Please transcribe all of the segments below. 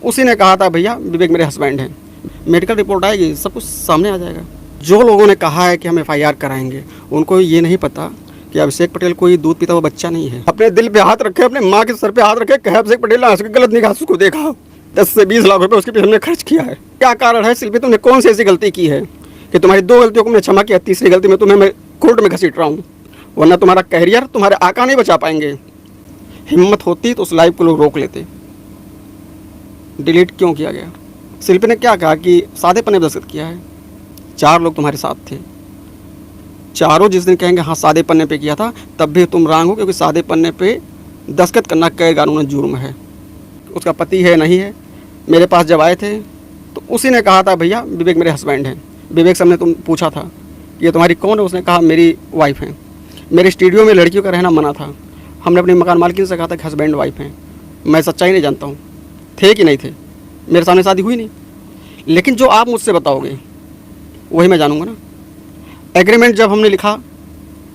उसी ने कहा था भैया विवेक मेरे हस्बैंड हैं, मेडिकल रिपोर्ट आएगी, सब कुछ सामने आ जाएगा। जो लोगों ने कहा है कि हम FIR कराएंगे, उनको ये नहीं पता कि अभिषेक पटेल कोई दूध पीता हुआ बच्चा नहीं है। अपने दिल पे हाथ रखे, अपने माँ के सर पे हाथ रखे, कहे अभिषेक पटेल ने गलत निगाह से उसको देखा, 10 से 20 लाख रुपए उसके पीछे हमने खर्च किया है। क्या कारण है शिल्पी, तुमने कौन सी ऐसी गलती की है कि तुम्हारी 2 गलतियों को मैंने क्षमा किया, तीसरी गलती में तुम्हें मैं कोर्ट में घसीट रहा हूँ, वरना तुम्हारा कैरियर तुम्हारे आका नहीं बचा पाएंगे। हिम्मत होती तो उस लाइव को लोग रोक लेते। डिलीट क्यों किया गया? शिल्पी ने क्या कहा कि सादे पन्ने पर दस्तखत किया है। 4 लोग तुम्हारे साथ थे, चारों जिस दिन कहेंगे हाँ सादे पन्ने पे किया था, तब भी तुम रांग हो, क्योंकि सादे पन्ने पे दस्तखत करना गैर कानूनी जुर्म है। उसका पति है नहीं है। मेरे पास जब आए थे तो उसी ने कहा था भैया विवेक मेरे हस्बैंड हैं। विवेक से हमने तुम पूछा था कि ये तुम्हारी कौन है, उसने कहा मेरी वाइफ है। मेरे स्टूडियो में लड़कियों का रहना मना था। हमने अपने मकान मालकिन से कहा था कि हस्बैंड वाइफ हैं। मैं सच्चाई नहीं जानता हूँ थे कि नहीं थे, मेरे सामने शादी हुई नहीं, लेकिन जो आप मुझसे बताओगे वही मैं जानूंगा ना। एग्रीमेंट जब हमने लिखा,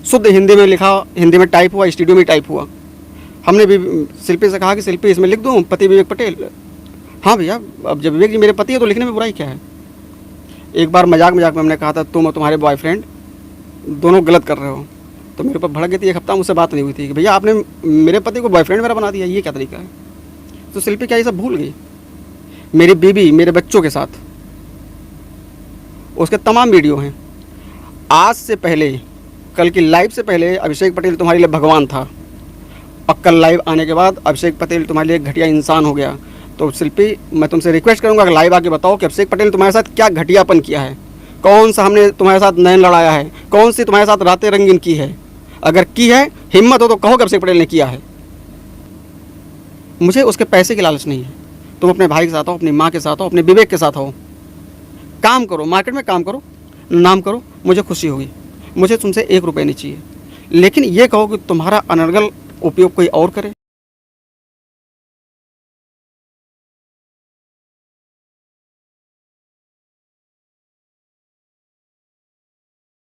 शुद्ध हिंदी में लिखा, हिंदी में टाइप हुआ, स्टूडियो में टाइप हुआ। हमने भी शिल्पी से कहा कि शिल्पी इसमें लिख दूँ पति विवेक पटेल। हाँ भैया, अब जब विवेक जी मेरे पति है तो लिखने में बुराई क्या है। एक बार मजाक में हमने कहा था तुम और तुम्हारे बॉयफ्रेंड दोनों गलत कर रहे हो, तो मेरे ऊपर भड़क गई थी। 1 हफ्ता मुझसे बात नहीं हुई थी कि भैया आपने मेरे पति को बॉयफ्रेंड मेरा बना दिया, ये क्या तरीका है। तो शिल्पी क्या ये सब भूल गई? मेरी बीवी, मेरे बच्चों के साथ उसके तमाम वीडियो हैं। आज से पहले, कल की लाइव से पहले अभिषेक पटेल तुम्हारे लिए भगवान था, और कल लाइव आने के बाद अभिषेक पटेल तुम्हारे लिए घटिया इंसान हो गया। तो शिल्पी, मैं तुमसे रिक्वेस्ट करूंगा कि लाइव आके बताओ कि अभिषेक पटेल तुम्हारे साथ क्या घटियापन किया है, कौन सा हमने तुम्हारे साथ नैन लड़ाया है, कौन सी तुम्हारे साथ रातें रंगीन की है। अगर की है, हिम्मत हो तो कहो कि अभिषेक पटेल ने किया है। मुझे उसके पैसे की लालच नहीं है। तुम अपने भाई के साथ हो, अपनी माँ के साथ हो, अपने विवेक के साथ हो, काम करो, मार्केट में काम करो, नाम करो, मुझे खुशी होगी। मुझे तुमसे 1 रुपये नहीं चाहिए, लेकिन ये कहो कि तुम्हारा अनर्गल उपयोग कोई और करे।